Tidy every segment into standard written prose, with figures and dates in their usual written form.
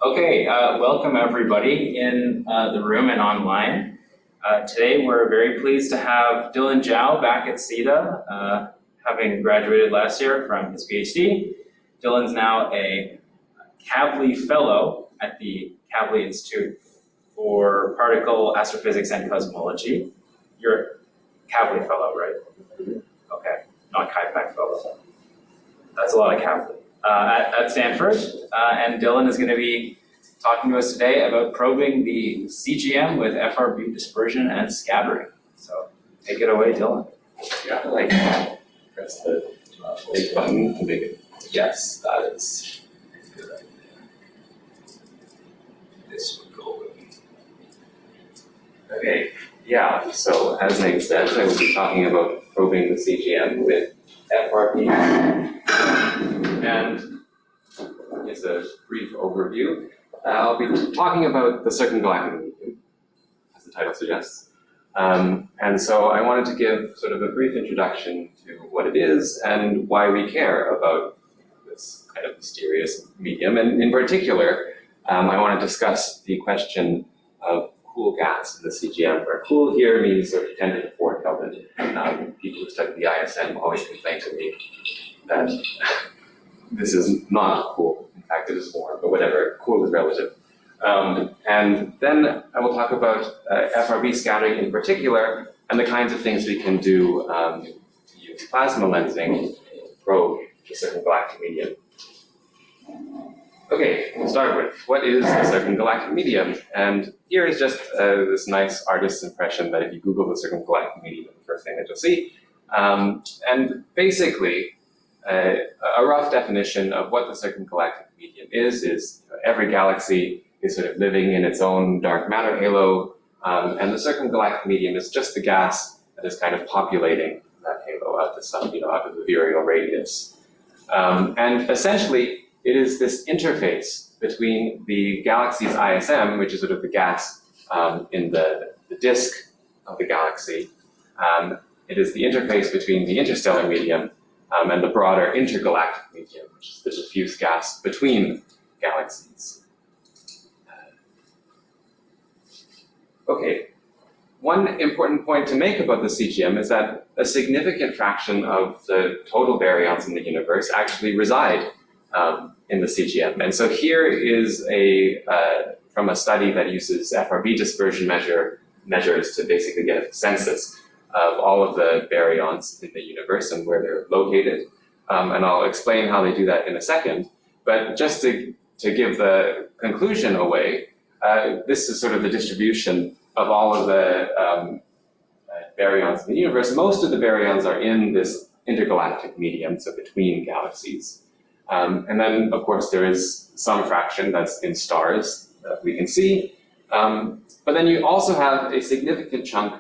Okay, welcome everybody in the room and online. Today we're very pleased to have Dylan Zhao back at CITA, having graduated last year from his PhD. Dylan's now a KAVLI Fellow at the KAVLI Institute for Particle Astrophysics and Cosmology. You're a KAVLI Fellow, right? Okay, not KIPAC Fellow. That's a lot of KAVLI. At Stanford, and Dylan is going to be talking to us today about probing the CGM with FRB dispersion and scattering. So take it away, Dylan. Yeah, like press the big button to make it. Yes, that is a good idea. This would go with. Okay, yeah, so as Nate said, I will be talking about probing the CGM with FRB. And as a brief overview, I'll be talking about the circumgalactic medium, as the title suggests. And so I wanted to give sort of a brief introduction to what it is and why we care about this kind of mysterious medium. And in particular, I want to discuss the question of cool gas in the CGM, where cool here means sort of 10 to the 4 Kelvin. People who study the ISM always complain to me that this is not cool. In fact, it is warm, but whatever, cool is relative. And then I will talk about FRB scattering in particular, and the kinds of things we can do to use plasma lensing to probe the circumgalactic medium. Okay, we'll start with, what is the circumgalactic medium? And here is just this nice artist's impression that if you Google the circumgalactic medium, the first thing that you'll see. And basically, a rough definition of what the circumgalactic medium is every galaxy is sort of living in its own dark matter halo, and the circumgalactic medium is just the gas that is kind of populating that halo out the sun, out of the virial radius. And essentially, it is this interface between the galaxy's ISM, which is sort of the gas in the disk of the galaxy. It is the interface between the interstellar medium and the broader intergalactic medium, which is the diffuse gas between galaxies. Okay, one important point to make about the CGM is that a significant fraction of the total baryons in the universe actually reside in the CGM. And so here is from a study that uses FRB dispersion measures to basically get a census of all of the baryons in the universe and where they're located. And I'll explain how they do that in a second. But just to give the conclusion away, this is sort of the distribution of all of the baryons in the universe. Most of the baryons are in this intergalactic medium, so between galaxies. And then, of course, there is some fraction that's in stars that we can see. But then you also have a significant chunk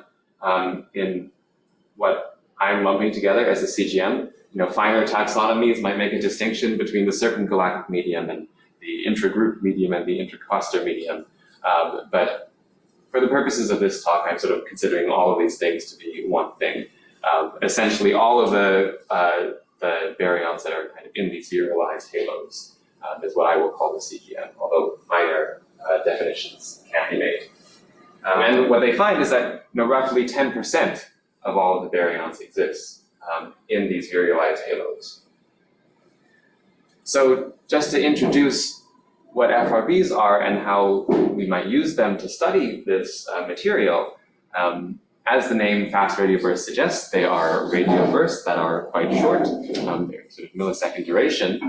in what I'm lumping together as a CGM. Finer taxonomies might make a distinction between the circumgalactic medium and the intragroup medium and the intercluster medium. But for the purposes of this talk, I'm sort of considering all of these things to be one thing. Essentially, all of the baryons that are kind of in these virialized halos is what I will call the CGM, although minor definitions can be made. And what they find is that roughly 10% of all of the baryons exist in these virialized halos. So just to introduce what FRBs are and how we might use them to study this material, as the name fast radio bursts suggests, they are radio bursts that are quite short. They're sort of millisecond duration.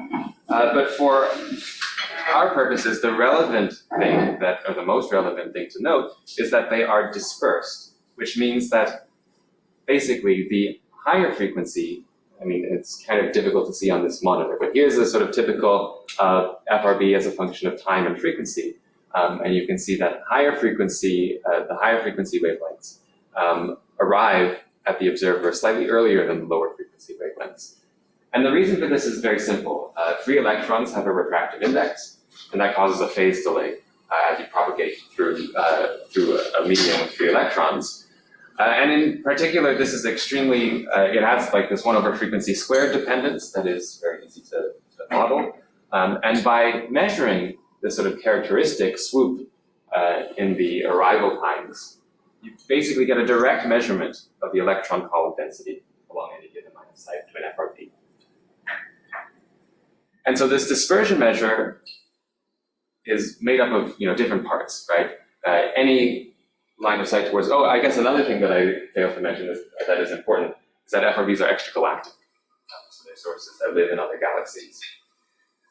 But for our purposes, the relevant thing or the most relevant thing to note is that they are dispersed, which means that basically the higher frequency, it's kind of difficult to see on this monitor, but here's a sort of typical FRB as a function of time and frequency. And you can see that the higher frequency wavelengths arrive at the observer slightly earlier than the lower frequency wavelengths. And the reason for this is very simple. Free electrons have a refractive index, and that causes a phase delay as you propagate through a medium with free electrons. And in particular, this is extremely, it has like this 1 over frequency squared dependence that is very easy to model. And by measuring this sort of characteristic swoop in the arrival times, you basically get a direct measurement of the electron column density along any given line of sight to an FRB. And so this dispersion measure is made up of different parts, right? Any line of sight towards, I guess another thing that I failed to mention that is important is that FRBs are extragalactic. So they're sources that live in other galaxies.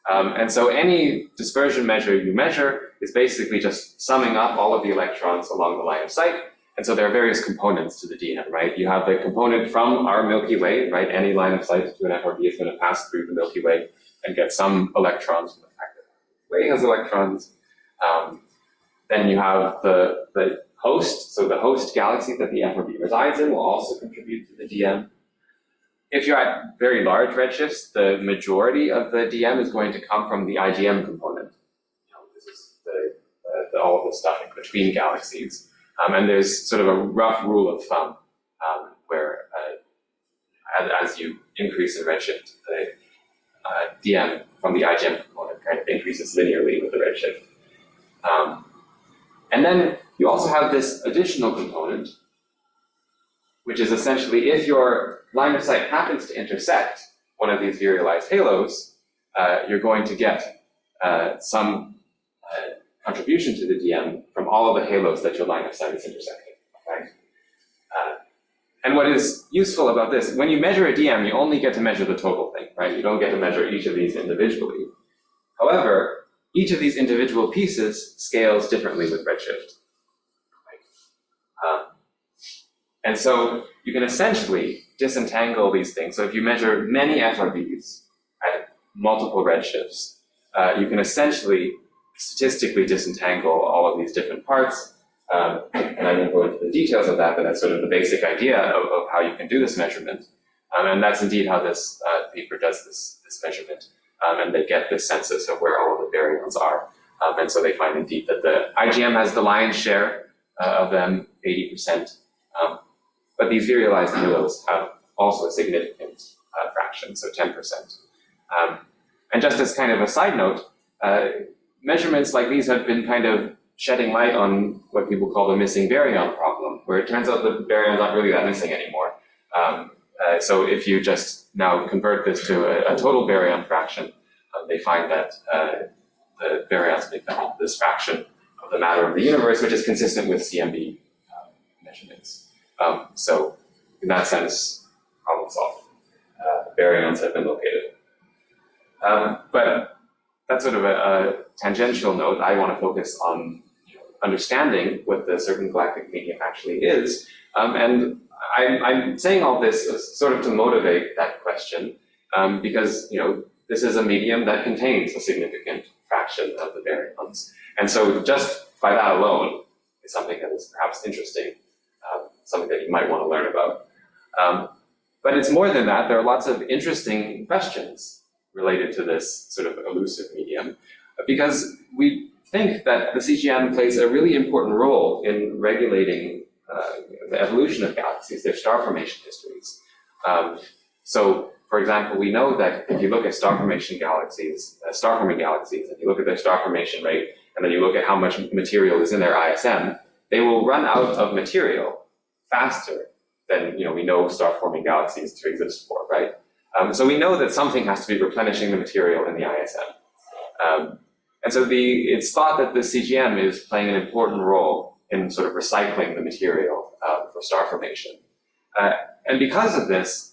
And so any dispersion measure you measure is basically just summing up all of the electrons along the line of sight. And so there are various components to the DM, right? You have the component from our Milky Way, right? Any line of sight to an FRB is going to pass through the Milky Way and get some electrons from the fact that the Way has electrons. Then you have the host, so the host galaxy that the FRB resides in will also contribute to the DM. If you're at very large redshifts, the majority of the DM is going to come from the IGM component. This is all of the stuff in between galaxies. And there's sort of a rough rule of thumb where as you increase in redshift, the DM from the IGM component kind of increases linearly with the redshift. And then you also have this additional component, which is essentially if your line of sight happens to intersect one of these virialized halos, you're going to get some contribution to the DM from all of the halos that your line of sight is intersecting, right? And what is useful about this, when you measure a DM, you only get to measure the total thing, right? You don't get to measure each of these individually. However, each of these individual pieces scales differently with redshift. And so you can essentially disentangle these things. So if you measure many FRBs at multiple redshifts, you can essentially statistically disentangle all of these different parts. And I won't go into the details of that, but that's sort of the basic idea of how you can do this measurement. And that's indeed how this paper does this measurement. And they get this census of where all of the baryons are. And so they find indeed that the IGM has the lion's share of them, 80%. But these virialized halos have also a significant fraction, so 10%. And just as kind of a side note, measurements like these have been kind of shedding light on what people call the missing baryon problem, where it turns out the baryons aren't really that missing anymore. So if you just now convert this to a total baryon fraction, they find that the baryons make up this fraction of the matter of the universe, which is consistent with CMB measurements. So in that sense, problem solved. Baryons have been located. But that's sort of a tangential note. I want to focus on understanding what the certain galactic medium actually is. And I'm saying all this sort of to motivate that question, because this is a medium that contains a significant fraction of the baryons. And so just by that alone is something that is perhaps interesting, something that you might want to learn about. But it's more than that. There are lots of interesting questions related to this sort of elusive medium, because we think that the CGM plays a really important role in regulating the evolution of galaxies, their star formation histories. So, for example, we know that if you look at star forming galaxies, and you look at their star formation rate, and then you look at how much material is in their ISM, they will run out of material faster than we know star-forming galaxies to exist for, right? So we know that something has to be replenishing the material in the ISM. And so it's thought that the CGM is playing an important role in sort of recycling the material for star formation. And because of this,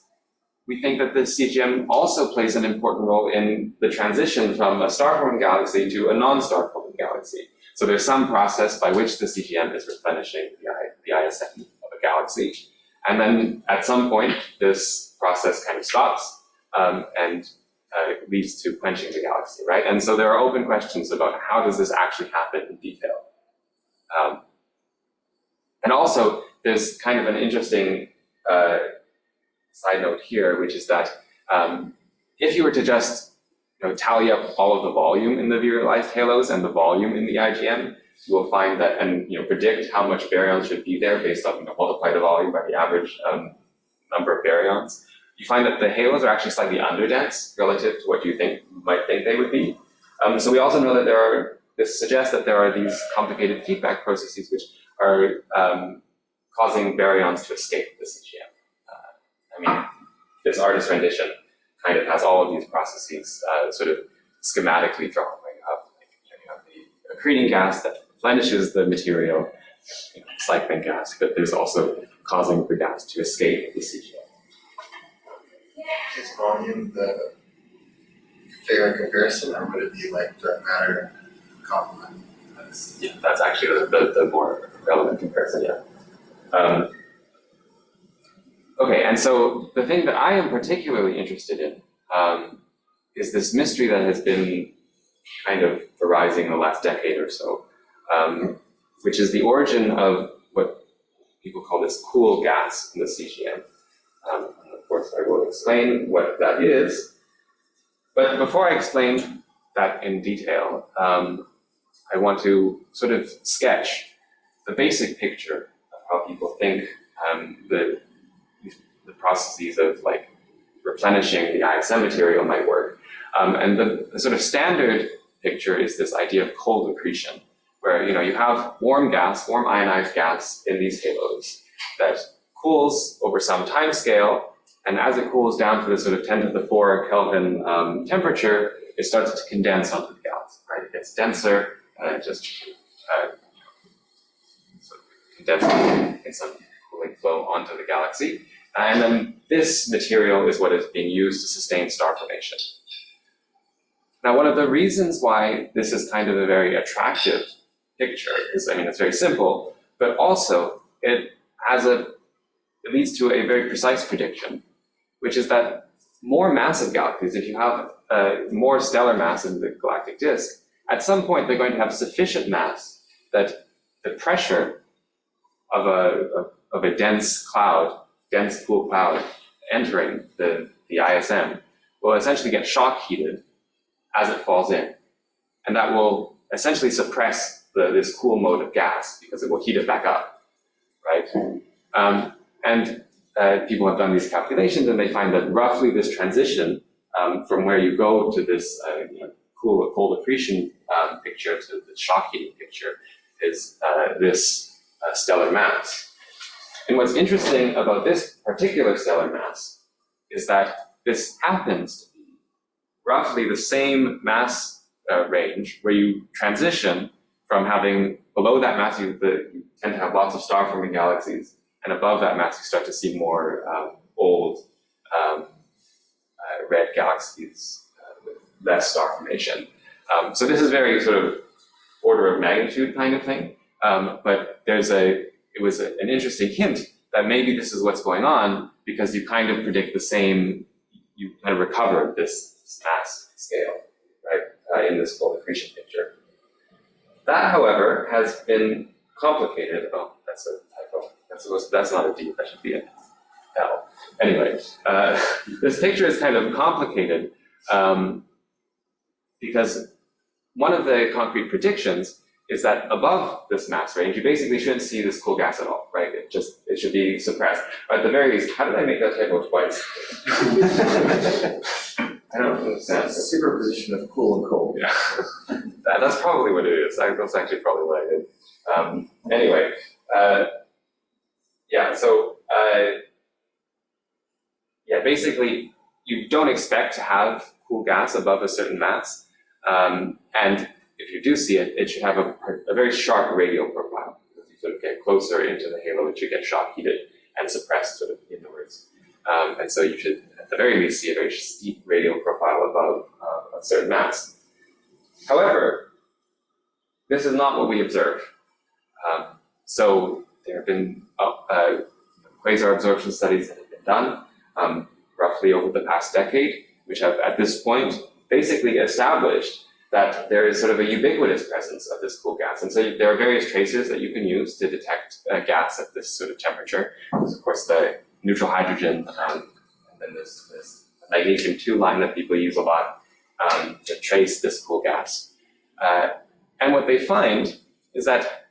we think that the CGM also plays an important role in the transition from a star-forming galaxy to a non-star-forming galaxy. So there's some process by which the CGM is replenishing the ISM of a galaxy. And then at some point, this process kind of stops and leads to quenching the galaxy, right? And so there are open questions about how does this actually happen in detail. And also, there's kind of an interesting side note here, which is that if you were to just tally up all of the volume in the virialized halos and the volume in the IGM, you will find that, and predict how much baryons should be there based on multiply the volume by the average number of baryons. You find that the halos are actually slightly underdense relative to what you might think they would be. So we also know that this suggests that there are these complicated feedback processes which are causing baryons to escape the CGM. This artist rendition kind of has all of these processes sort of schematically drawn. You have the accreting gas that replenishes the material, cycling gas, but there's also causing the gas to escape the CGM. Is volume the fair comparison, or would it be like dark matter complement? That's actually the more relevant comparison, yeah. Okay, and so the thing that I am particularly interested in is this mystery that has been kind of arising in the last decade or so, which is the origin of what people call this cool gas in the CGM. And of course, I will explain what that is. But before I explain that in detail, I want to sort of sketch the basic picture of how people think the processes of like replenishing the ISM material might work. And the sort of standard picture is this idea of cold accretion, where you have warm ionized gas in these halos that cools over some time scale, and as it cools down to the sort of 10 to the 4 Kelvin temperature, it starts to condense onto the galaxy, right? It gets denser, and it just sort of condenses in some cooling flow onto the galaxy. And then this material is what is being used to sustain star formation. Now, one of the reasons why this is kind of a very attractive picture is, it's very simple, but also it leads to a very precise prediction, which is that more massive galaxies, if you have more stellar mass in the galactic disk, at some point they're going to have sufficient mass that the pressure of a dense cool cloud entering the ISM will essentially get shock heated as it falls in. And that will essentially suppress this cool mode of gas because it will heat it back up, right? And people have done these calculations and they find that roughly this transition from where you go to this cold accretion picture to the shock heating picture is this stellar mass. And what's interesting about this particular stellar mass is that this happens to be roughly the same mass range where you transition from having below that mass, you tend to have lots of star-forming galaxies, and above that mass, you start to see more old red galaxies with less star formation. So this is very sort of order of magnitude kind of thing, but it was an interesting hint that maybe this is what's going on because you kind of predict you kind of recover this mass scale, right, in this cold accretion picture. That, however, has been complicated. Oh, that's a typo. That's not a D, that should be an L. Anyway, this picture is kind of complicated because one of the concrete predictions is that above this mass range, you basically shouldn't see this cool gas at all, right? It should be suppressed. Or at the very least, how did I make that typo twice? I don't understand. It's a superposition of cool and cold. Yeah, that's probably what it is. That's actually probably what I did. Anyway, basically, you don't expect to have cool gas above a certain mass, and if you do see it, it should have a very sharp radial profile. As you sort of get closer into the halo, it should get shock heated and suppressed sort of inwards. And so you should, at the very least, see a very steep radial profile above a certain mass. However, this is not what we observe. So there have been quasar absorption studies that have been done roughly over the past decade, which have at this point basically established that there is sort of a ubiquitous presence of this cool gas. And so there are various tracers that you can use to detect gas at this sort of temperature. There's, of course, the neutral hydrogen, and then there's this magnesium-2 line that people use a lot to trace this cool gas. And what they find is that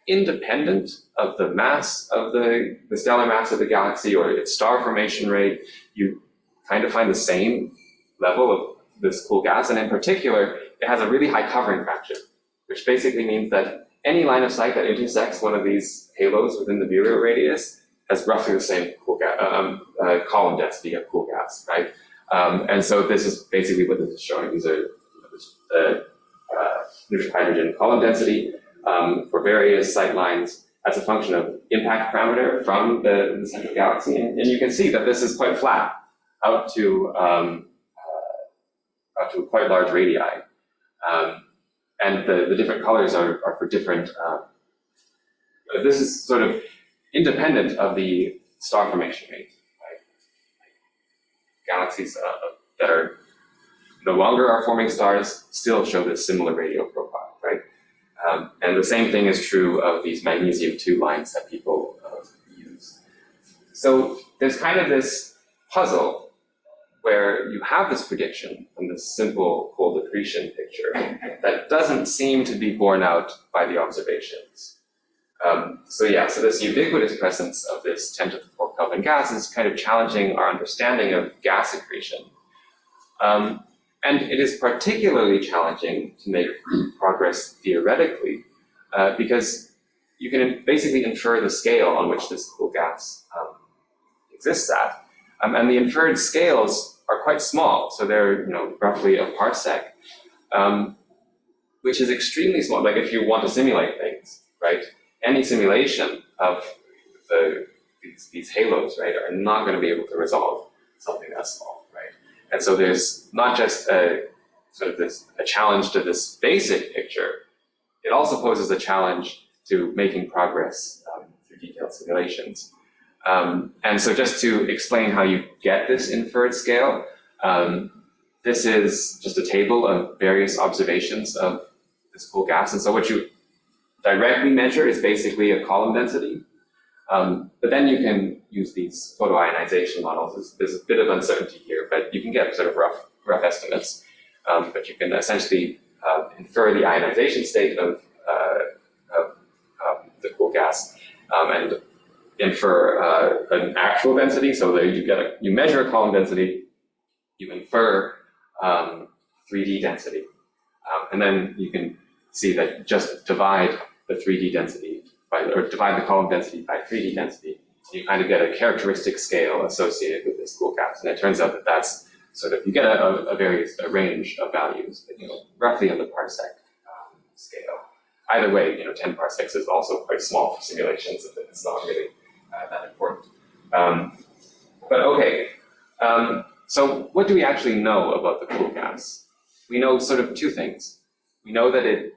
independent of the mass of the stellar mass of the galaxy or its star formation rate, you kind of find the same level of this cool gas. And in particular, it has a really high covering fraction, which basically means that any line of sight that intersects one of these halos within the virial radius has roughly the same column density of cool gas, right? And so this is basically what this is showing. These are the neutral hydrogen column density for various sight lines as a function of impact parameter from the central galaxy. And you can see that this is quite flat out to quite large radii. And the different colors are for different, this is sort of independent of the star formation rate, right? Galaxies that are no longer are forming stars still show this similar radial profile, right? And the same thing is true of these magnesium-2 lines that people use. So there's kind of this puzzle where you have this prediction from this simple cold accretion picture that doesn't seem to be borne out by the observations. So this ubiquitous presence of this 10 to the 4 Kelvin gas is kind of challenging our understanding of gas accretion. And it is particularly challenging to make progress theoretically because you can basically infer the scale on which this cool gas exists at. And the inferred scales are quite small, so they're roughly a parsec, which is extremely small. Like if you want to simulate things, right? Any simulation of these halos, right, are not going to be able to resolve something that small, right? And so there's not just a challenge to this basic picture, it also poses a challenge to making progress through detailed simulations. And so just to explain how you get this inferred scale, this is just a table of various observations of this cool gas. And so what you directly measure is basically a column density. But then you can use these photoionization models. There's a bit of uncertainty here, but you can get sort of rough estimates. But you can essentially infer the ionization state of the cool gas and infer an actual density. So there you measure a column density, you infer 3D density, and then you can see that just divide the 3D density or divide the column density by 3D density, you kind of get a characteristic scale associated with this cool gas. And it turns out that that's sort of, you get a range of values, roughly on the parsec scale. Either way, 10 parsecs is also quite small for simulations, and it's not really that important. But okay, so what do we actually know about the cool gas? We know sort of two things. We know that it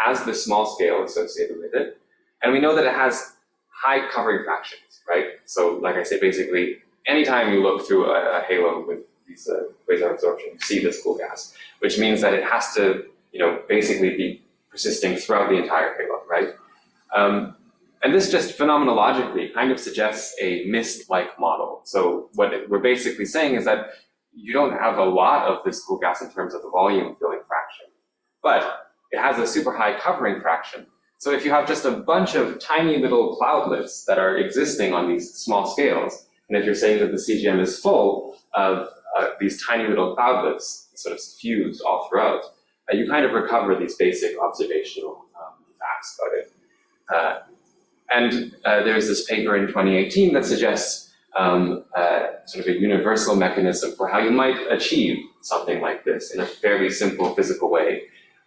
has this small scale associated with it, and we know that it has high covering fractions, right? So like I say, basically, anytime you look through a halo with these quasar absorption, you see this cool gas, which means that it has to, basically be persisting throughout the entire halo, right? And this just phenomenologically kind of suggests a mist-like model. So what we're basically saying is that you don't have a lot of this cool gas in terms of the volume filling fraction, but it has a super high covering fraction. So if you have just a bunch of tiny little cloudlets that are existing on these small scales, and if you're saying that the CGM is full of these tiny little cloudlets sort of fused all throughout, you kind of recover these basic observational facts about it. And there's this paper in 2018 that suggests sort of a universal mechanism for how you might achieve something like this in a fairly simple physical way.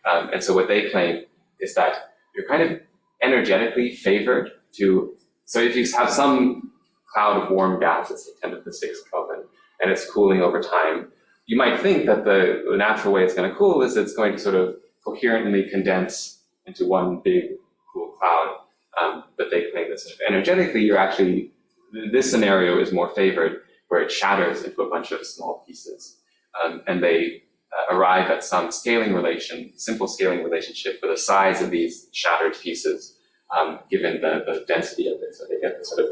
And so what they claim is that you're kind of energetically favored to, so if you have some cloud of warm gas, it's 10 to the 6 Kelvin, and it's cooling over time, you might think that the natural way it's going to cool is it's going to sort of coherently condense into one big cool cloud. But they claim that sort of energetically, you're actually, this scenario is more favored where it shatters into a bunch of small pieces. And they arrive at some simple scaling relationship for the size of these shattered pieces, given the density of it. So they get the sort of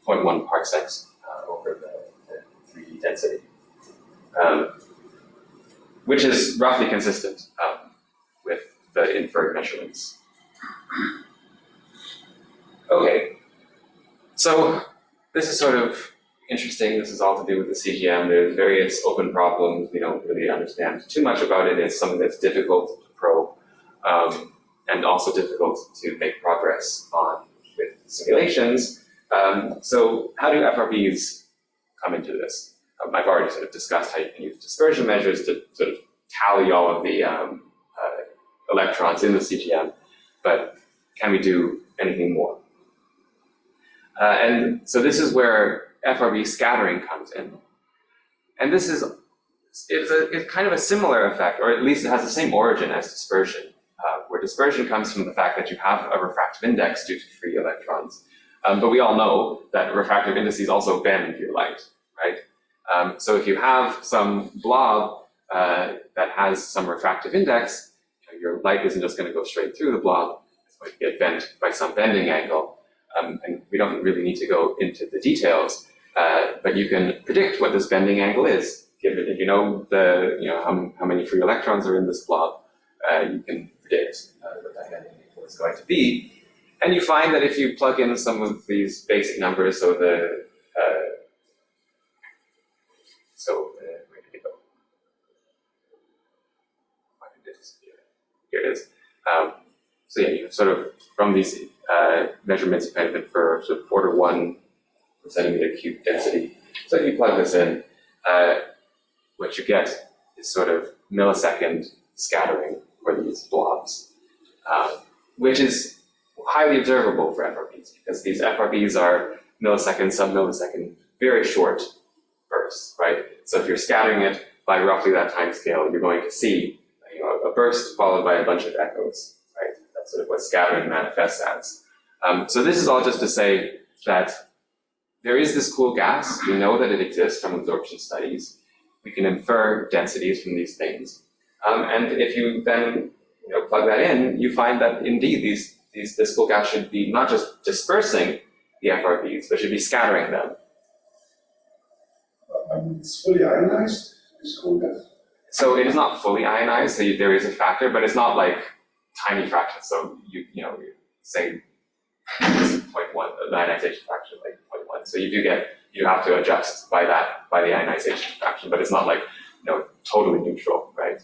0.1 parsecs over the 3D density, which is roughly consistent with the inferred measurements. Okay, so this is sort of interesting. This is all to do with the CGM. There's various open problems. We don't really understand too much about it. It's something that's difficult to probe and also difficult to make progress on with simulations. So how do FRBs come into this? I've already sort of discussed how you can use dispersion measures to sort of tally all of the electrons in the CGM, but can we do anything more? And so this is where FRB scattering comes in. And this is, it's kind of a similar effect, or at least it has the same origin as dispersion, where dispersion comes from the fact that you have a refractive index due to free electrons. But we all know that refractive indices also bend your light, right? So if you have some blob that has some refractive index, your light isn't just going to go straight through the blob, it's going to get bent by some bending angle. And we don't really need to go into the details, but you can predict what this bending angle is. If you know how many free electrons are in this blob, you can predict what that bending angle is going to be. And you find that if you plug in some of these basic numbers, so where did it go? Why did it disappear? Here it is. So yeah, you sort of, from these measurements, you kind of infer sort of order 1 per centimeter cube density. So if you plug this in, what you get is sort of millisecond scattering for these blobs, which is highly observable for FRBs, because these FRBs are millisecond, sub-millisecond, very short bursts, right? So if you're scattering it by roughly that time scale, you're going to see a burst followed by a bunch of echoes, right? That's sort of what scattering manifests as. So this is all just to say that there is this cool gas. We know that it exists from absorption studies. We can infer densities from these things. And if you then plug that in, you find that indeed this cool gas should be not just dispersing the FRBs, but should be scattering them. It's fully ionized, this cool gas? So it is not fully ionized, so there is a factor, but it's not like tiny fractions. So you say this is 0.1, the ionization fraction like 0.1. So you have to adjust by the ionization fraction, but it's not like totally neutral, right?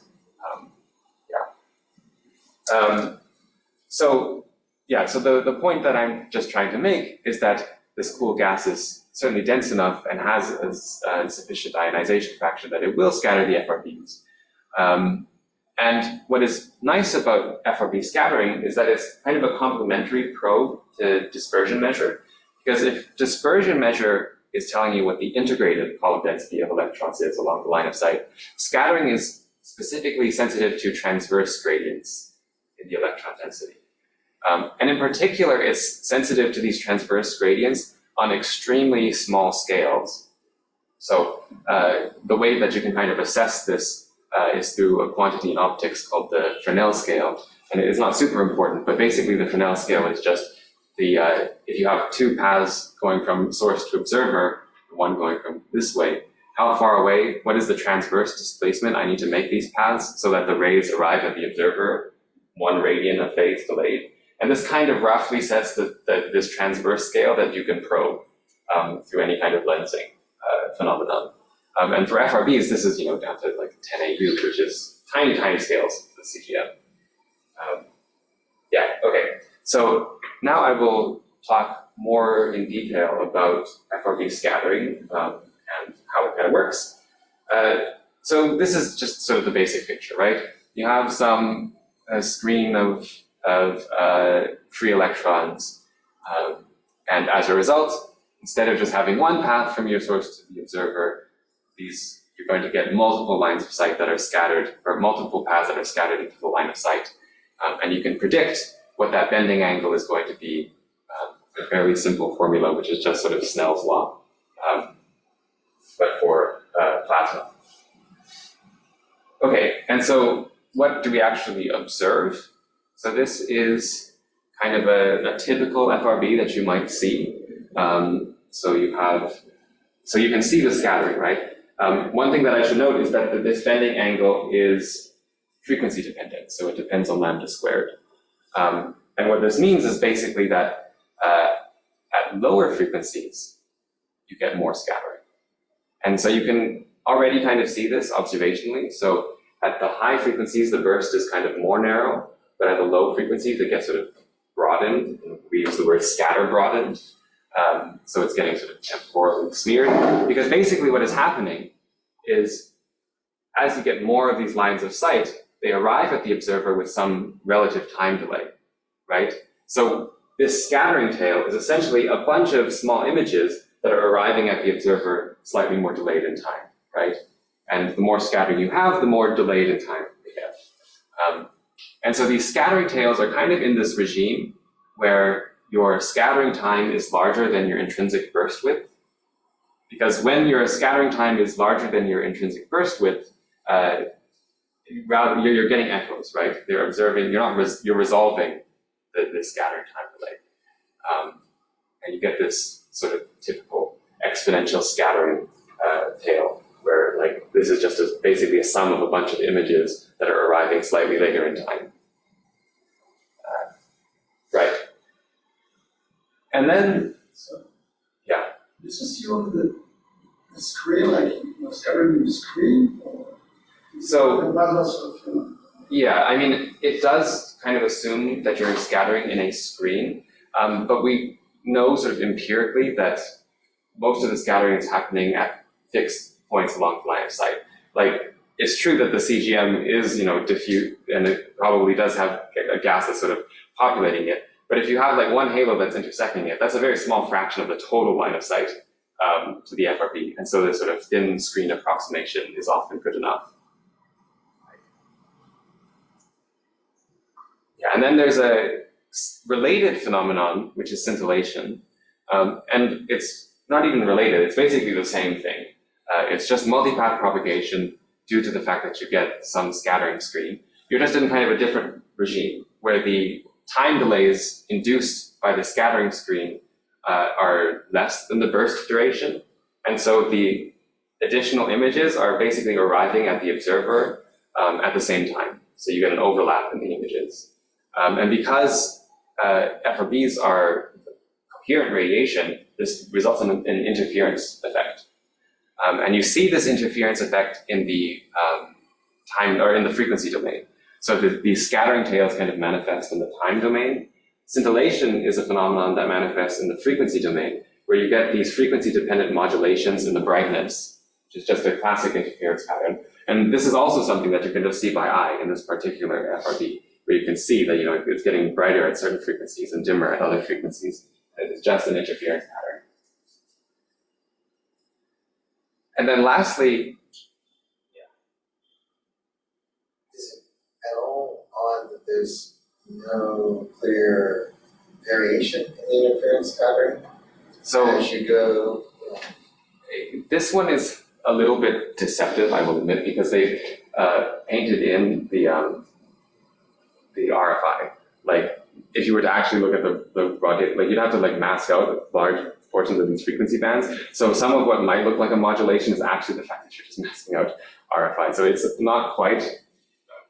So the point that I'm just trying to make is that this cool gas is certainly dense enough and has a sufficient ionization fraction that it will scatter the FRBs. And what is nice about FRB scattering is that it's kind of a complementary probe to dispersion measure, because if dispersion measure is telling you what the integrated column density of electrons is along the line of sight, scattering is specifically sensitive to transverse gradients in the electron density. And in particular, it's sensitive to these transverse gradients on extremely small scales. So the way that you can kind of assess this is through a quantity in optics called the Fresnel scale. And it's not super important, but basically the Fresnel scale is just if you have two paths going from source to observer, one going from this way, how far away, what is the transverse displacement I need to make these paths so that the rays arrive at the observer 1 radian of phase delayed. And this kind of roughly sets this transverse scale that you can probe through any kind of lensing phenomenon. And for FRBs, this is down to like 10 AU, which is tiny, tiny scales of the CGM. Okay. So now I will talk more in detail about FRB scattering and how it kind of works. So this is just sort of the basic picture, right? You have a screen of free electrons, and as a result, instead of just having one path from your source to the observer, you're going to get multiple lines of sight that are scattered, or multiple paths that are scattered into the line of sight. And you can predict what that bending angle is going to be with a fairly simple formula, which is just sort of Snell's law, but for plasma. Okay, and so what do we actually observe? So this is kind of a typical FRB that you might see. So you can see the scattering, right? One thing that I should note is that this bending angle is frequency dependent, so it depends on lambda squared. And what this means is basically that at lower frequencies, you get more scattering. And so you can already kind of see this observationally. So at the high frequencies, the burst is kind of more narrow, but at the low frequencies, it gets sort of broadened. We use the word scatter broadened. So it's getting sort of temporally smeared, because basically what is happening is as you get more of these lines of sight, they arrive at the observer with some relative time delay, right? So this scattering tail is essentially a bunch of small images that are arriving at the observer slightly more delayed in time, right? And the more scattering you have, the more delayed in time you get. And so these scattering tails are kind of in this regime where your scattering time is larger than your intrinsic burst width. Because when your scattering time is larger than your intrinsic burst width, you're getting echoes, right? They're observing, you're resolving the scattering time delay. And you get this sort of typical exponential scattering tail, where like this is just basically a sum of a bunch of images that are arriving slightly later in time. Right. And then, yeah. This is on the screen, like scattering the screen? Or So, also, yeah, I mean, it does kind of assume that you're scattering in a screen, but we know sort of empirically that most of the scattering is happening at fixed points along the line of sight. Like, it's true that the CGM is, diffuse, and it probably does have a gas that's sort of populating it. But if you have like one halo that's intersecting it, that's a very small fraction of the total line of sight to the FRB. And so this sort of thin screen approximation is often good enough. Yeah, and then there's a related phenomenon, which is scintillation. And it's not even related, it's basically the same thing. It's just multipath propagation due to the fact that you get some scattering screen. You're just in kind of a different regime, where the time delays induced by the scattering screen are less than the burst duration. And so the additional images are basically arriving at the observer at the same time. So you get an overlap in the images. And because FRBs are coherent radiation, this results in an interference effect. And you see this interference effect in the time or in the frequency domain. So these scattering tails kind of manifest in the time domain. Scintillation is a phenomenon that manifests in the frequency domain, where you get these frequency-dependent modulations in the brightness, which is just a classic interference pattern. And this is also something that you can just see by eye in this particular FRB, where you can see that it's getting brighter at certain frequencies and dimmer at other frequencies. It's just an interference pattern. And then lastly, At all odd that there's no clear variation in the interference pattern so as you go. this one is a little bit deceptive, I will admit, because they painted in the RFI. Like, if you were to actually look at the raw data, like you'd have to like mask out large portions of these frequency bands. So some of what might look like a modulation is actually the fact that you're just masking out RFI. So it's not quite.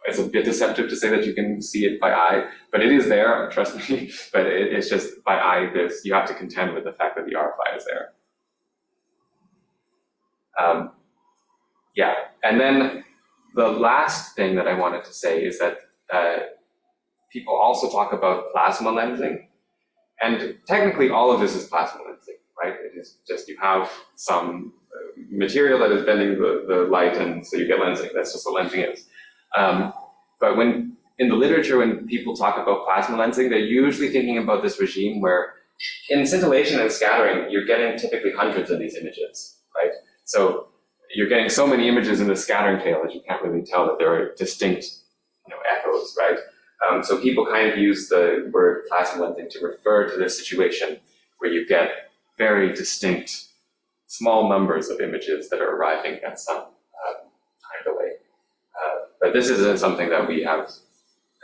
It's a bit deceptive to say that you can see it by eye, but it is there, trust me. But it's just by eye, you have to contend with the fact that the RFI is there. Yeah, and then the last thing that I wanted to say is that people also talk about plasma lensing. And technically all of this is plasma lensing, right? It is just you have some material that is bending the light, and so you get lensing. That's just what lensing is. But when in the literature, when people talk about plasma lensing, they're usually thinking about this regime where in scintillation and scattering, you're getting typically hundreds of these images, right? So you're getting so many images in the scattering tail that you can't really tell that there are distinct echoes, right? So people kind of use the word plasma lensing to refer to this situation where you get very distinct small numbers of images that are arriving at some time delay. But this isn't something that we have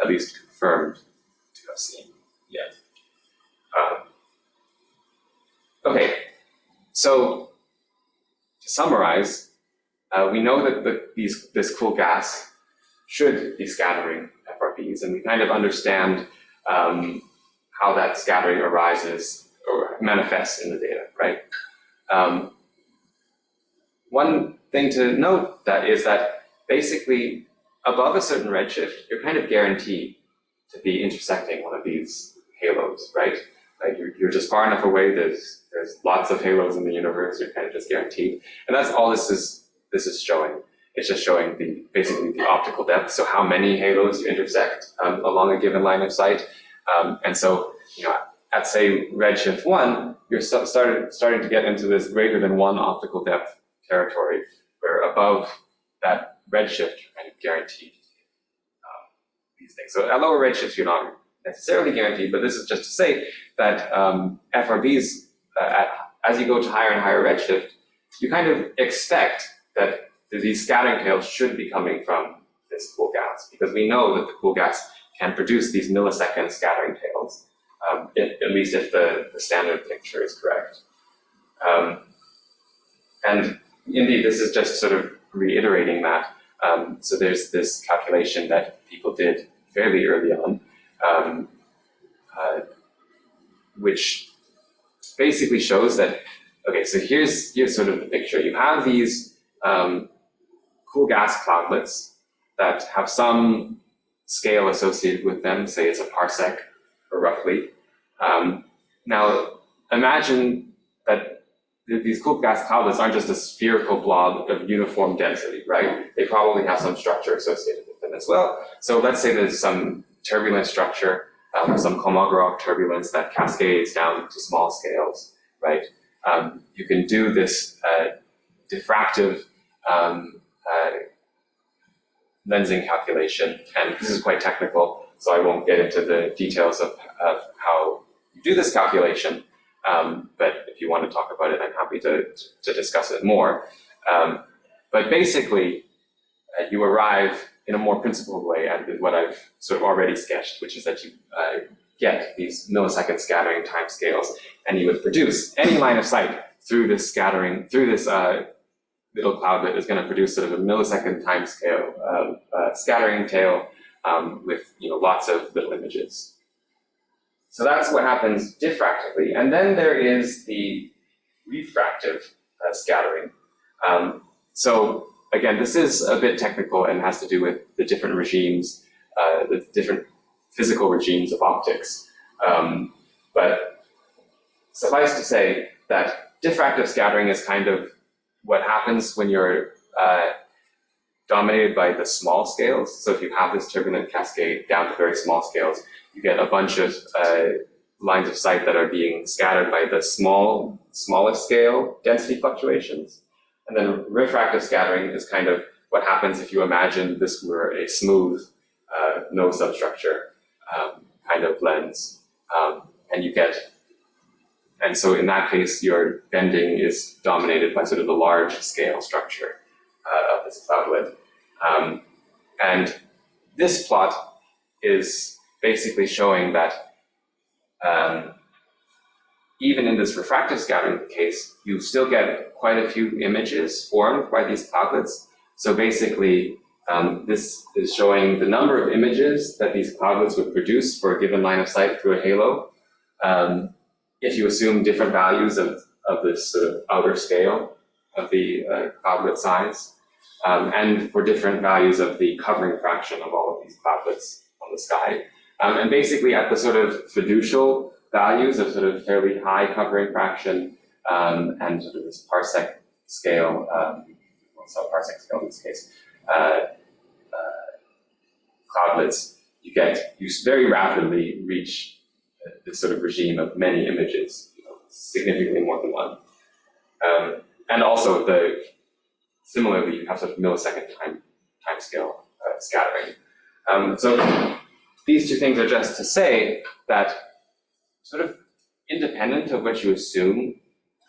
at least confirmed to have seen yet. Okay, so to summarize, we know that this cool gas should be scattering FRBs, and we kind of understand how that scattering arises or manifests in the data, right? One thing to note that is that basically above a certain redshift, you're kind of guaranteed to be intersecting one of these halos, right? Like you're just far enough away, there's lots of halos in the universe, you're kind of just guaranteed. And that's all this is showing. It's just showing basically the optical depth, so how many halos you intersect along a given line of sight. And so, at say redshift 1, you're starting to get into this greater than 1 optical depth territory, where above that redshift, you're kind of guaranteed these things. So at lower redshifts, you're not necessarily guaranteed, but this is just to say that FRBs, as you go to higher and higher redshift, you kind of expect that these scattering tails should be coming from this cool gas, because we know that the cool gas can produce these millisecond scattering tails, at least if the standard picture is correct. And indeed, this is just sort of reiterating that. So there's this calculation that people did fairly early on, which basically shows that, okay, so here's sort of the picture. You have these cool gas cloudlets that have some scale associated with them, say it's a parsec, or roughly. Now, imagine that these cool gas cloudlets aren't just a spherical blob of uniform density, right? They probably have some structure associated with them as well. So let's say there's some turbulent structure, some Kolmogorov turbulence that cascades down to small scales, right? You can do this diffractive lensing calculation, and this is quite technical, so I won't get into the details of how you do this calculation, but if you want to talk about it, I'm happy to discuss it more. But basically, you arrive in a more principled way at what I've sort of already sketched, which is that you get these millisecond scattering timescales, and you would produce any line of sight through this scattering, through this little cloudlet is going to produce sort of a millisecond timescale scattering tail with lots of little images. So that's what happens diffractively. And then there is the refractive scattering. So again, this is a bit technical and has to do with the different regimes, the different physical regimes of optics. But suffice to say that diffractive scattering is kind of what happens when you're dominated by the small scales. So if you have this turbulent cascade down to very small scales, you get a bunch of lines of sight that are being scattered by the smallest scale density fluctuations. And then refractive scattering is kind of what happens if you imagine this were a smooth, no substructure kind of lens. And so in that case, your bending is dominated by sort of the large scale structure of this cloudlet. And this plot is basically showing that even in this refractive scattering case, you still get quite a few images formed by these cloudlets. So basically, this is showing the number of images that these cloudlets would produce for a given line of sight through a halo. If you assume different values of this sort of outer scale of the cloudlet size, and for different values of the covering fraction of all of these cloudlets on the sky. And basically at the sort of fiducial values of sort of fairly high covering fraction and sort of this parsec scale, parsec scale in this case, cloudlets, you very rapidly reach this sort of regime of many images, significantly more than one. And also similarly, you have sort of millisecond time scale scattering. So these two things are just to say that sort of independent of what you assume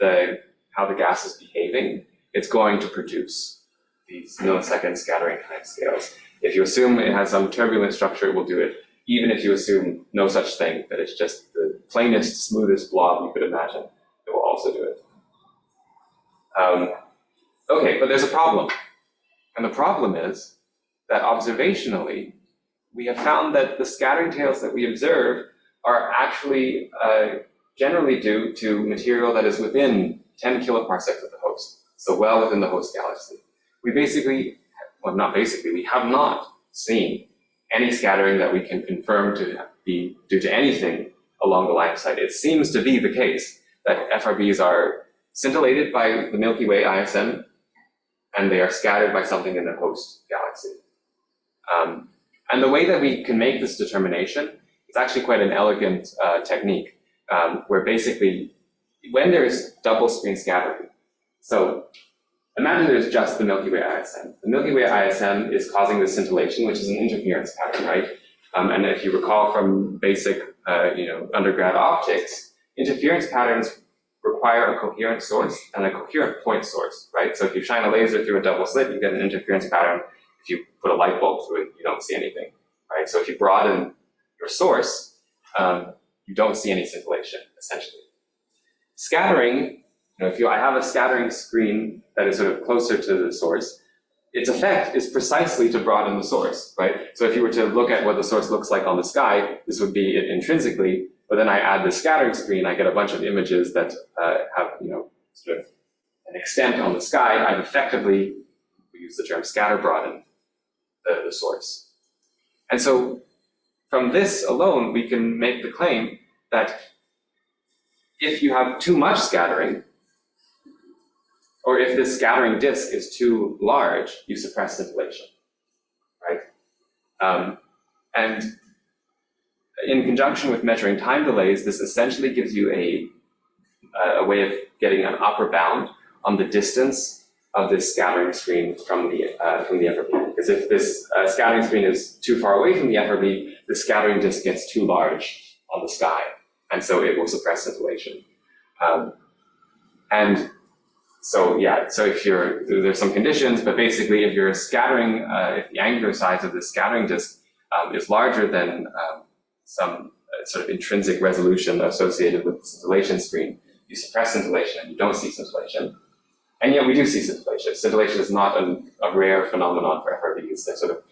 how the gas is behaving, it's going to produce these millisecond scattering timescales. If you assume it has some turbulent structure, it will do it. Even if you assume no such thing, that it's just the plainest, smoothest blob you could imagine, it will also do it. Okay, but there's a problem. And the problem is that observationally, we have found that the scattering tails that we observe are actually generally due to material that is within 10 kiloparsecs of the host, so well within the host galaxy. We basically, well, not basically, we have not seen any scattering that we can confirm to be due to anything along the line of sight. It seems to be the case that FRBs are scintillated by the Milky Way ISM, and they are scattered by something in the host galaxy. And the way that we can make this determination, it's actually quite an elegant technique, where basically, when there's double screen scattering, so imagine there's just the Milky Way ISM. The Milky Way ISM is causing this scintillation, which is an interference pattern, right? And if you recall from basic, undergrad optics, interference patterns require a coherent source and a coherent point source, right? So if you shine a laser through a double slit, you get an interference pattern. If you put a light bulb through it, you don't see anything, right? So if you broaden your source, you don't see any scintillation, essentially. Scattering, I have a scattering screen that is sort of closer to the source, its effect is precisely to broaden the source, right? So if you were to look at what the source looks like on the sky, this would be it intrinsically, but then I add the scattering screen, I get a bunch of images that have, sort of an extent on the sky. I've effectively, we use the term scatter broadened the source. And so from this alone, we can make the claim that if you have too much scattering, or if this scattering disk is too large, you suppress scintillation, right? And in conjunction with measuring time delays, this essentially gives you a way of getting an upper bound on the distance of this scattering screen from the FRB. Because if this scattering screen is too far away from the FRB, the scattering disk gets too large on the sky, and so it will suppress scintillation. And so yeah, so if there's some conditions, but basically if you're scattering, if the angular size of the scattering disk is larger than some sort of intrinsic resolution associated with the scintillation screen, you suppress scintillation and you don't see scintillation. And yet we do see scintillation. Scintillation is not a rare phenomenon for FRBs. They're sort of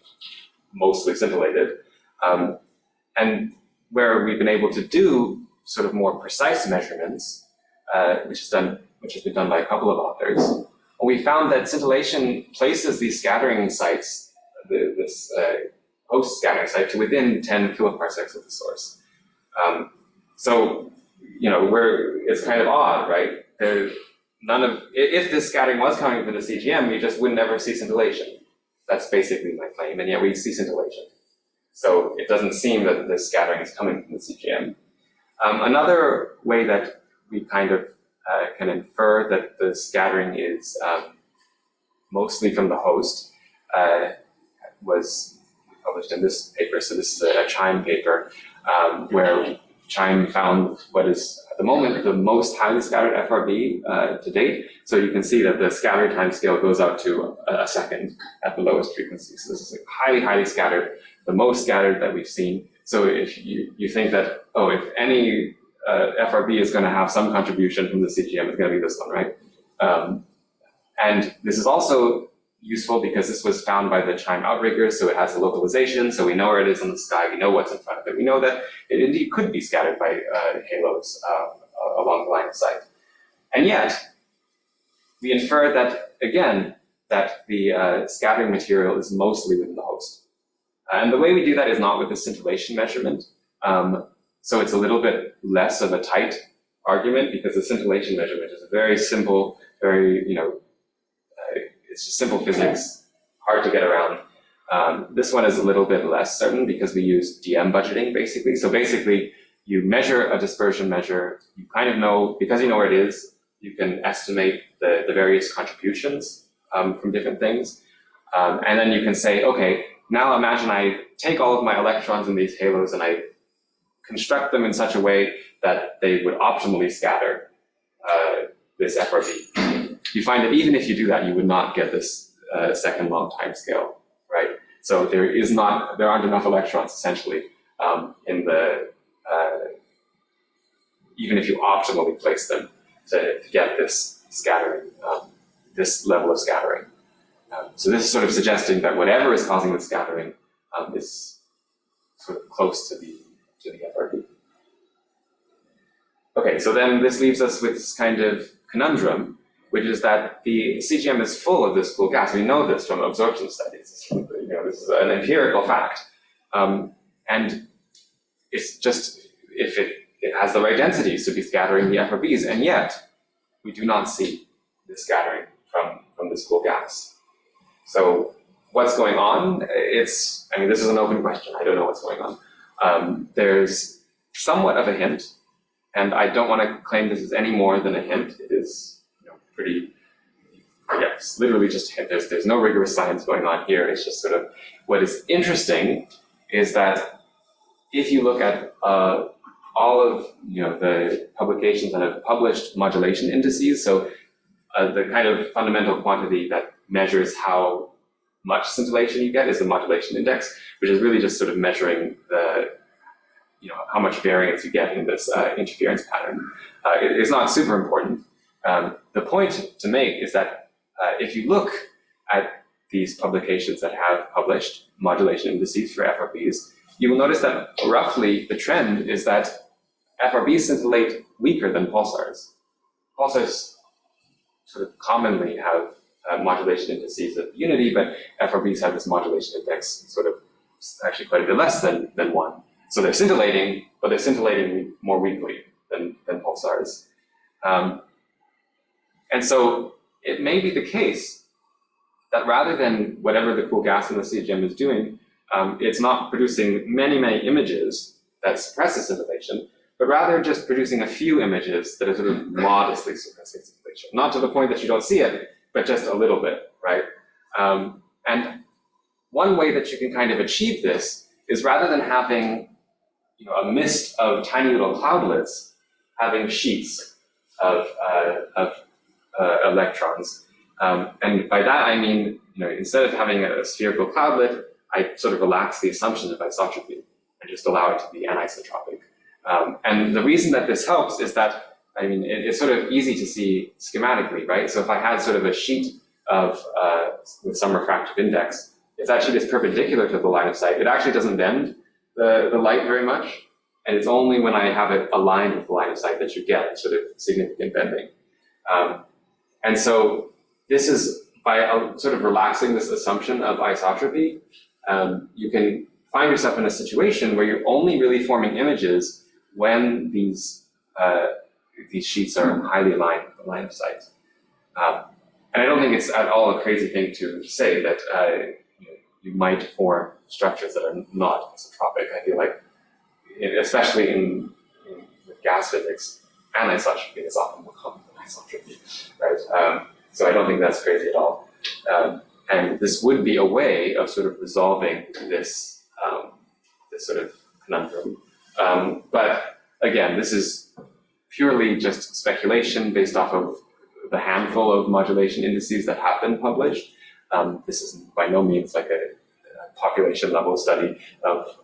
mostly scintillated. And where we've been able to do sort of more precise measurements, which has been done by a couple of authors, we found that scintillation places these scattering sites, this host scattering site, to within 10 kiloparsecs of the source. So, it's kind of odd, right? If this scattering was coming from the CGM, you just would never see scintillation. That's basically my claim, and yet we see scintillation. So it doesn't seem that this scattering is coming from the CGM. Another way that we kind of can infer that the scattering is mostly from the host was published in this paper. So this is a CHIME paper where CHIME found what is at the moment the most highly scattered FRB to date. So you can see that the scatter time scale goes up to a second at the lowest frequency. So this is highly, highly scattered, the most scattered that we've seen. So if you think that, if any FRB is going to have some contribution from the CGM, it's going to be this one, right? And this is also useful because this was found by the CHIME outriggers, so it has a localization, so we know where it is in the sky, we know what's in front of it, we know that it indeed could be scattered by halos along the line of sight. And yet, we infer that, again, that the scattering material is mostly within the host. And the way we do that is not with the scintillation measurement. So it's a little bit less of a tight argument because the scintillation measurement is a very simple, very, it's just simple physics, hard to get around. This one is a little bit less certain because we use DM budgeting basically. So basically you measure a dispersion measure, you kind of know, because you know where it is, you can estimate the various contributions from different things. And then you can say, okay, now imagine I take all of my electrons in these halos and I construct them in such a way that they would optimally scatter this FRB. You find that even if you do that, you would not get this second long time scale, right? So there aren't enough electrons essentially in the, even if you optimally place them to get this scattering, this level of scattering. So this is sort of suggesting that whatever is causing the scattering is sort of close to the FRB. Okay, so then this leaves us with this kind of conundrum, which is that the CGM is full of this cool gas. We know this from absorption studies. This is an empirical fact. And it's just, if it has the right densities to be scattering the FRBs, and yet we do not see the scattering from this cool gas. So what's going on? This is an open question. I don't know what's going on. There's somewhat of a hint, and I don't want to claim this is any more than a hint. It is it's literally just a hint. There's no rigorous science going on here. It's just sort of, what is interesting is that if you look at all of the publications that have published modulation indices, so the kind of fundamental quantity that measures how much scintillation you get is the modulation index, which is really just sort of measuring the how much variance you get in this interference pattern. It is not super important. The point to make is that if you look at these publications that have published modulation indices for FRBs, you will notice that roughly the trend is that FRBs scintillate weaker than pulsars. Pulsars sort of commonly have modulation indices of unity, but FRBs have this modulation index sort of actually quite a bit less than 1. So they're scintillating, but they're scintillating more weakly than pulsars. And so it may be the case that rather than whatever the cool gas in the CGM is doing, it's not producing many, many images that suppress the scintillation, but rather just producing a few images that are sort of modestly suppressing scintillation. Not to the point that you don't see it, but just a little bit, right? And one way that you can kind of achieve this is rather than having a mist of tiny little cloudlets, having sheets of electrons. And by that I mean, instead of having a spherical cloudlet, I sort of relax the assumption of isotropy and just allow it to be anisotropic. And the reason that this helps is that, it's sort of easy to see schematically, right? So if I had sort of a sheet of with some refractive index, it's actually just perpendicular to the line of sight. It actually doesn't bend the light very much, and it's only when I have it aligned with the line of sight that you get sort of significant bending. And so this is, by sort of relaxing this assumption of isotropy, you can find yourself in a situation where you're only really forming images when these sheets are highly aligned with the line of sight. And I don't think it's at all a crazy thing to say that you might form structures that are not isotropic. I feel like, especially in gas physics, anisotropy is often more common than isotropy, right? So I don't think that's crazy at all. And this would be a way of sort of resolving this sort of conundrum. But again, this is purely just speculation based off of the handful of modulation indices that have been published. This is by no means like a population level study of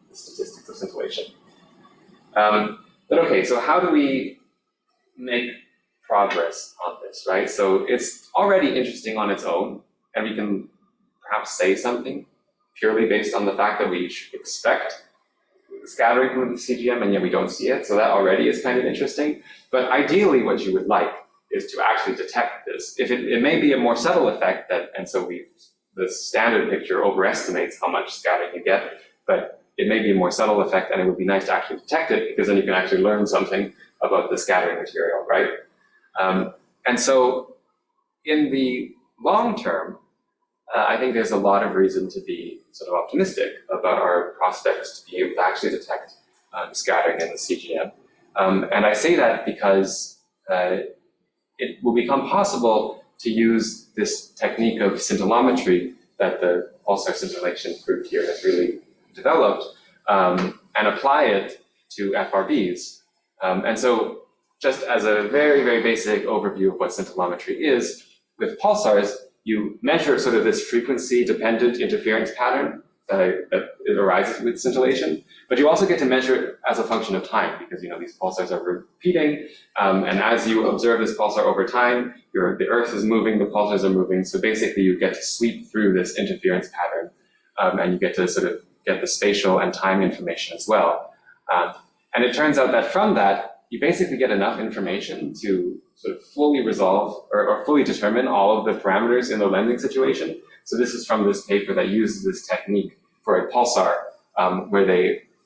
the statistics of scintillation. But okay, so how do we make progress on this, right? So it's already interesting on its own, and we can perhaps say something purely based on the fact that we expect scattering from the CGM, and yet we don't see it. So that already is kind of interesting. But ideally, what you would like is to actually detect this. If it may be a more subtle effect, and so the standard picture overestimates how much scattering you get, but it may be a more subtle effect, and it would be nice to actually detect it, because then you can actually learn something about the scattering material, right? And so in the long term, I think there's a lot of reason to be sort of optimistic about our prospects to be able to actually detect scattering in the CGM. And I say that because it will become possible to use this technique of scintillometry that the pulsar scintillation group here has really developed and apply it to FRBs. And so just as a very, very basic overview of what scintillometry is, with pulsars, you measure sort of this frequency-dependent interference pattern that it arises with scintillation, but you also get to measure it as a function of time, because these pulsars are repeating, and as you observe this pulsar over time, the Earth is moving, the pulsars are moving, so basically you get to sweep through this interference pattern, and you get to sort of get the spatial and time information as well. And it turns out that from that, you basically get enough information to sort of fully resolve or fully determine all of the parameters in the lensing situation. So this is from this paper that uses this technique for a pulsar,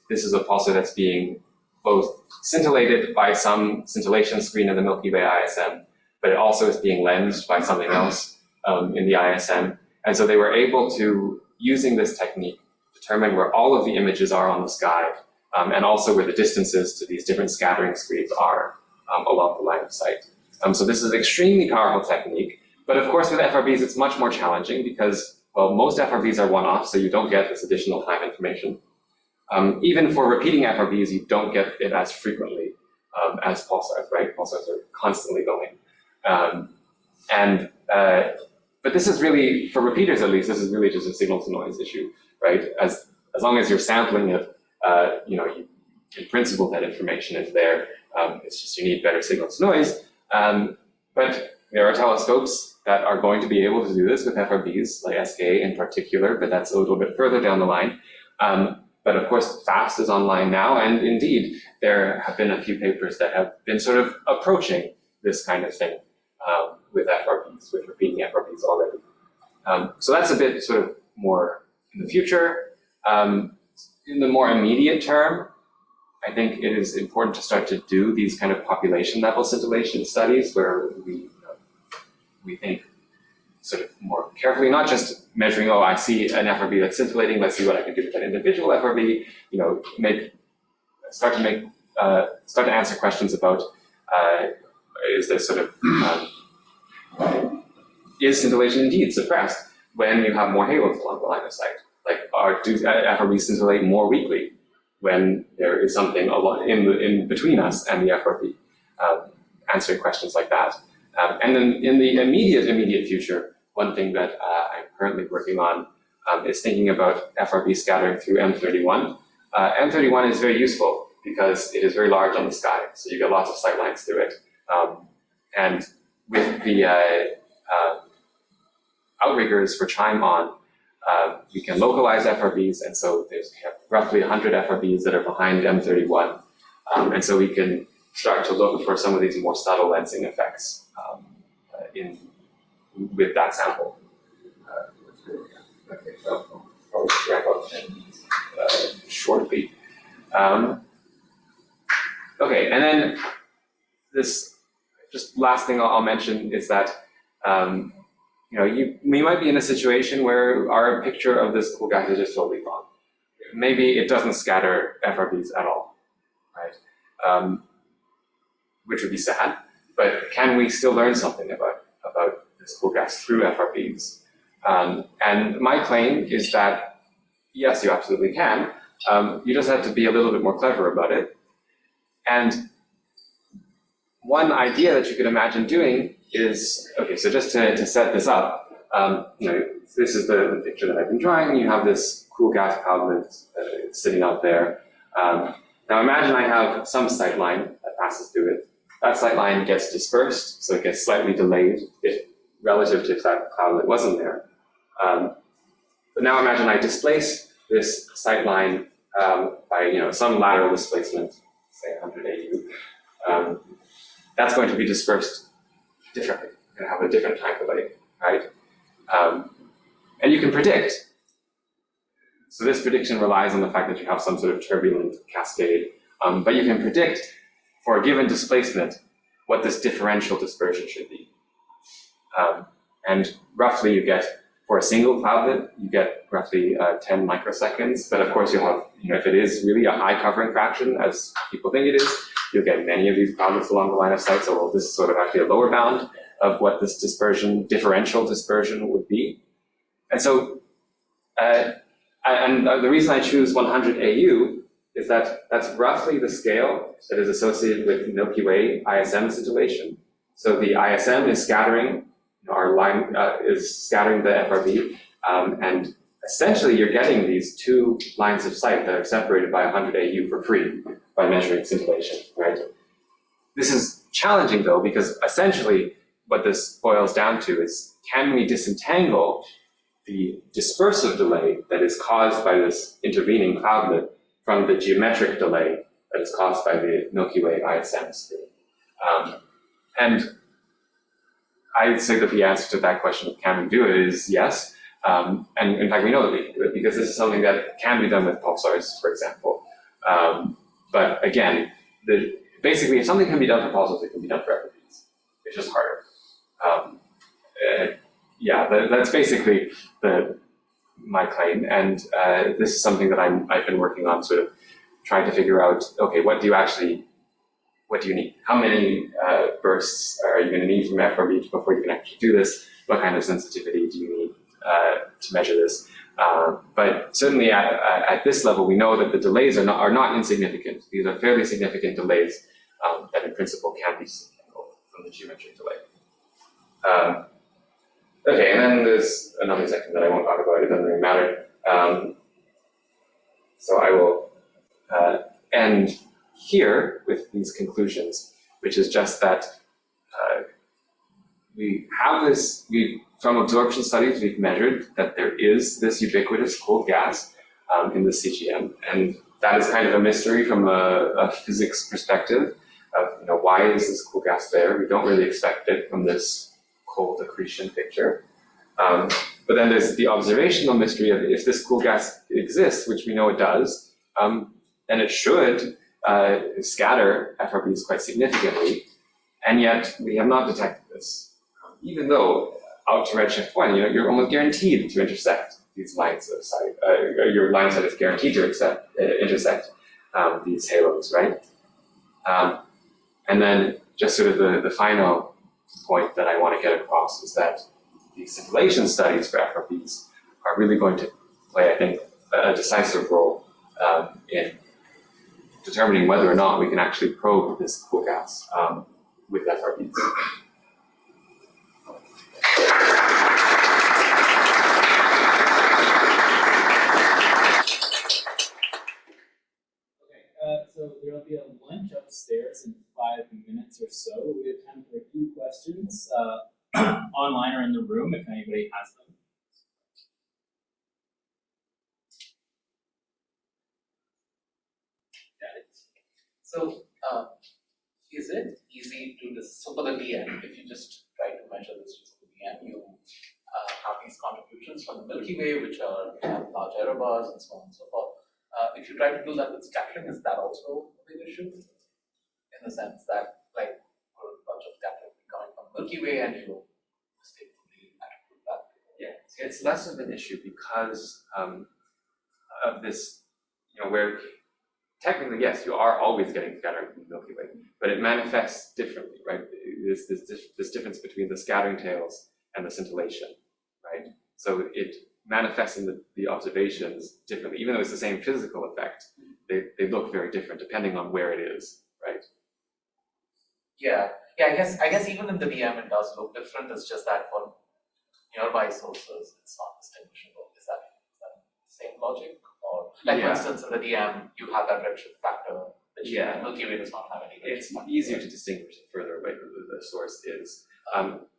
this is a pulsar that's being both scintillated by some scintillation screen in the Milky Way ISM, but it also is being lensed by something else in the ISM. And so they were able to, using this technique, determine where all of the images are on the sky, and also where the distances to these different scattering screens are along the line of sight. So this is an extremely powerful technique, but of course with FRBs it's much more challenging because, well, most FRBs are one-off, so you don't get this additional time information. Even for repeating FRBs, you don't get it as frequently as pulsars, right? Pulsars are constantly going. But this is really, for repeaters at least, this is really just a signal-to-noise issue, right? As long as you're sampling it, in principle, that information is there. It's just you need better signal-to-noise. But there are telescopes that are going to be able to do this with FRBs, like SK in particular, but that's a little bit further down the line. But of course, FAST is online now, and indeed, there have been a few papers that have been sort of approaching this kind of thing with FRBs, with repeating FRBs already. So that's a bit sort of more in the future. In the more immediate term, I think it is important to start to do these kind of population level scintillation studies where we think sort of more carefully, not just measuring, oh, I see an FRB that's scintillating, let's see what I can do with that individual FRB, start to answer questions about, is there sort of, is scintillation indeed suppressed when you have more halos along the line of sight? Like, do FRBs scintillate more weakly when there is something in between us and the FRB? Answering questions like that. And then in the immediate future, one thing that I'm currently working on is thinking about FRB scattering through M31. M31 is very useful because it is very large on the sky, so you get lots of sight lines through it. And with the outriggers for chime on, we can localize FRBs, and so we have roughly 100 FRBs that are behind M31. And so we can start to look for some of these more subtle lensing effects with that sample. Okay, so I'll wrap up shortly. Okay, and then this just last thing I'll mention is that we might be in a situation where our picture of this cool gas is just totally wrong. Maybe it doesn't scatter FRBs at all, right? Which would be sad, but can we still learn something about this cool gas through FRBs? And my claim is that, yes, you absolutely can. You just have to be a little bit more clever about it. And one idea that you could imagine doing is, okay, so just to set this up, this is the picture that I've been drawing. You have this cool gas cloudlet sitting out there. Now imagine I have some sight line that passes through it. That sight line gets dispersed, so it gets slightly delayed relative to if that cloudlet wasn't there. But now imagine I displace this sight line by some lateral displacement, say 100 AU. That's going to be dispersed differently. It's going to have a different time delay, right? And you can predict. So this prediction relies on the fact that you have some sort of turbulent cascade, but you can predict for a given displacement what this differential dispersion should be. And roughly you get, for a single cloudlet, you get roughly 10 microseconds, but of course you'll have, if it is really a high covering fraction, as people think it is, you'll get many of these cloudlets along the line of sight, so this is sort of actually a lower bound of what this differential dispersion would be. And so, the reason I choose 100 AU is that that's roughly the scale that is associated with Milky Way ISM scintillation. So the ISM is scattering, our line is scattering the FRB, and essentially you're getting these two lines of sight that are separated by 100 AU for free by measuring scintillation, right? This is challenging though, because essentially what this boils down to is, can we disentangle the dispersive delay that is caused by this intervening cloudlet from the geometric delay that is caused by the Milky Way ISM stream. And I'd say that the answer to that question, can we do it, is yes. And in fact, we know that we can do it because this is something that can be done with pulsars, for example. But again, basically, if something can be done for pulsars, it can be done for FRBs. It's just harder. Yeah, that's basically my claim. And this is something that I've been working on, sort of trying to figure out, okay, what do you need? How many bursts are you going to need from FRB before you can actually do this? What kind of sensitivity do you need to measure this? But certainly at this level, we know that the delays are not insignificant. These are fairly significant delays that in principle can be signaled from the geometric delay. Okay, and then there's another section that I won't talk about. It doesn't really matter. So I will end here with these conclusions, which is just that we have this, from absorption studies, we've measured that there is this ubiquitous cold gas in the CGM, and that is kind of a mystery from a physics perspective of, why is this cool gas there? We don't really expect it from this cold accretion picture. But then there's the observational mystery of, if this cool gas exists, which we know it does, then it should scatter FRBs quite significantly, and yet we have not detected this. Even though out to redshift 1, you're almost guaranteed to intersect these lines of sight. Your line of sight is guaranteed to intersect these halos, right? And then just sort of the final point that I want to get across is that these simulation studies for FRBs are really going to play, I think, a decisive role in determining whether or not we can actually probe this cool gas with FRBs. So there will be a lunch upstairs in 5 minutes or so. We have time for a few questions online or in the room if anybody has them. So, is it easy to so for the DM, if you just try to measure this for the DM, you have these contributions from the Milky Way, which have large error bars and so on and so forth. If you try to do that with scattering, is that also a big issue? In the sense that, like, a bunch of scattering coming from Milky Way and you mistakenly attribute that. Yeah, it's less of an issue because of this, where technically, yes, you are always getting scattering from the Milky Way, but it manifests differently, right? There's this difference between the scattering tails and the scintillation, right? So it manifests in the observations differently. Even though it's the same physical effect, they look very different depending on where it is, right? Yeah, I guess even in the DM it does look different. It's just that for nearby sources it's not distinguishable. Is that the same logic? Or like for instance in the DM you have that redshift factor, which Milky Way does not have any redshift factor. It's easier to distinguish the further away the source is.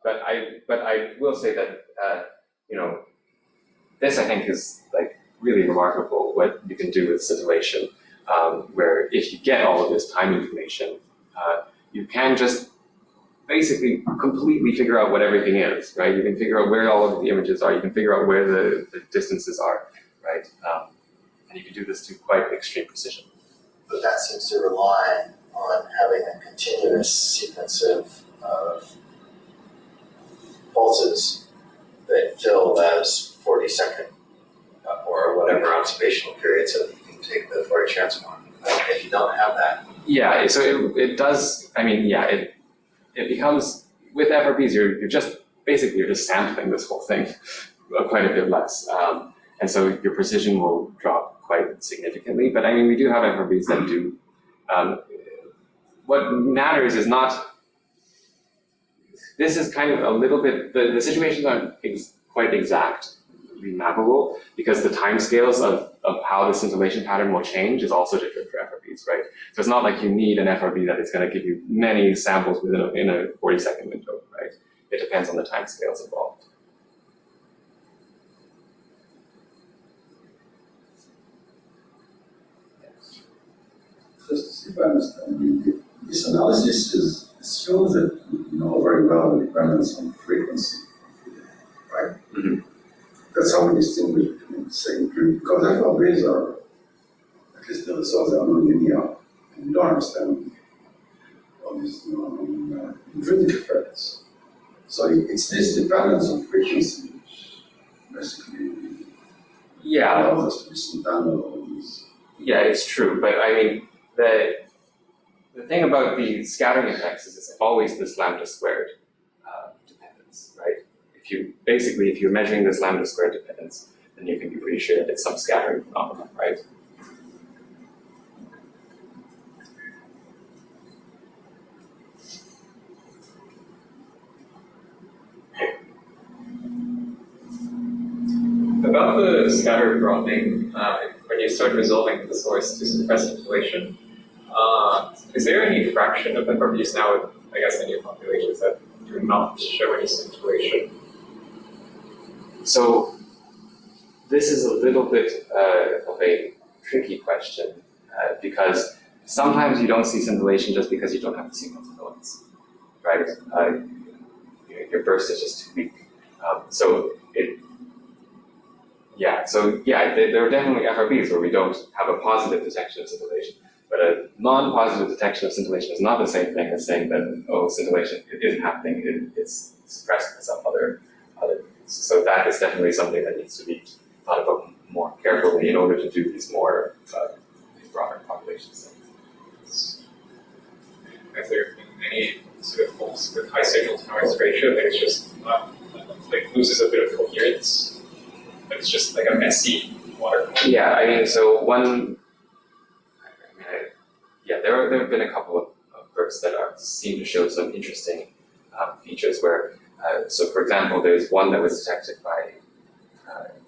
But I will say that this I think is like really remarkable what you can do with scintillation, where if you get all of this time information, you can just basically completely figure out what everything is, right? You can figure out where all of the images are, you can figure out where the distances are, right? And you can do this to quite extreme precision. But that seems to rely on having a continuous sequence of pulses that fill as 40-second or whatever observational period, so that you can take the Fourier transform. If you don't have that. Yeah, so it does. I mean, yeah, it becomes with FRBs. You're just sampling this whole thing quite a bit less, and so your precision will drop quite significantly. But I mean, we do have FRBs that do. What matters is not. This is kind of a little bit. The situations aren't quite exactly mappable because the timescales of how the scintillation pattern will change is also different for FRBs, right? So it's not like you need an FRB that is going to give you many samples in a 40-second window, right? It depends on the timescales involved. Just if I understand, this analysis shows that you know very well the dependence on frequency, right? Mhm. That's how we distinguish between the same group, because FRBs are, at least the results are non-linear, and you don't understand all these intrinsic effects. So it's this dependence on frequency which basically Yeah, allows us to disentangle all these. yeah, it's true. But I mean, the thing about the scattering effects is it's always this lambda squared dependence, right? If you're measuring this lambda squared dependence, then you can be pretty sure that it's some scattering phenomenon, right? About the scatter broadening, when you start resolving the source to suppress inflation, is there any fraction of FRBs now, I guess, in your populations that do not show any scintillation? So this is a little bit of a tricky question because sometimes you don't see scintillation just because you don't have the signal to noise, right? Your burst is just too weak. There are definitely FRBs where we don't have a positive detection of scintillation, but a non-positive detection of scintillation is not the same thing as saying that, oh, scintillation, it isn't happening, it's suppressed by some other means. So that is definitely something that needs to be thought about more carefully in order to do these more these broader population studies. Has there been any sort of holes with high signal to noise ratio that it's just not, like loses a bit of coherence? But it's just like a messy waterfall? Yeah, I mean, so there have been a couple of bursts that seem to show some interesting features where, so for example, there's one that was detected by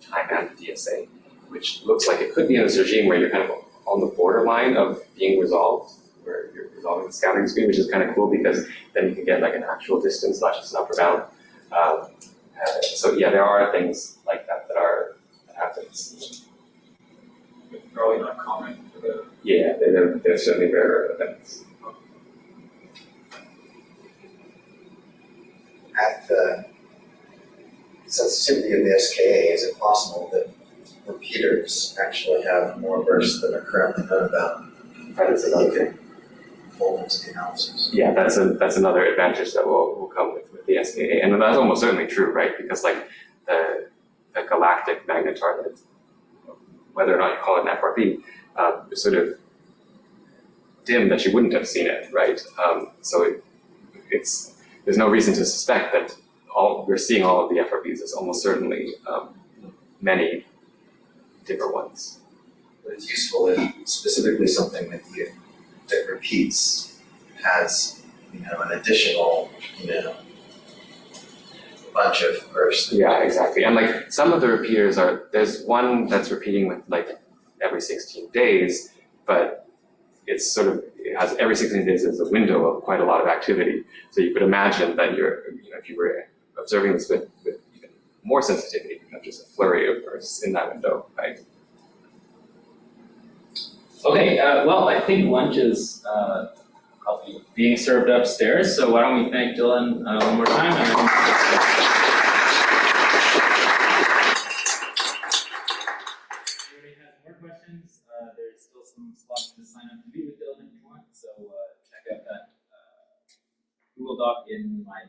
time and DSA, which looks like it could be in this regime where you're kind of on the borderline of being resolved, where you're resolving the scattering speed, which is kind of cool because then you can get like an actual distance, not just an upper bound. So yeah, there are things like that that happen. But probably not common for the. Yeah, they're certainly rarer events. At the sensitivity of the SKA, is it possible that repeaters actually have more bursts than are currently known about? That is another thing. Fold into the analysis. Yeah, that's another advantage that will come with the SKA, and that's almost certainly true, right? Because like the galactic magnetar, whether or not you call it an FRB, is sort of dim that you wouldn't have seen it, right? There's no reason to suspect that we're seeing all of the FRBs. It's almost certainly many different ones. But it's useful if specifically something that repeats has, an additional, bunch of bursts. Yeah, exactly. And like some of the repeaters there's one that's repeating with like every 16 days, but it has every 16 days as a window of quite a lot of activity. So you could imagine that if you were observing this with even more sensitivity, you have just a flurry of bursts in that window, right? Okay, well, I think lunch is probably being served upstairs, so why don't we thank Dylan one more time. If anybody has more questions, there's still some slots to sign up to meet with Dylan if you want, so check out that Google Doc in my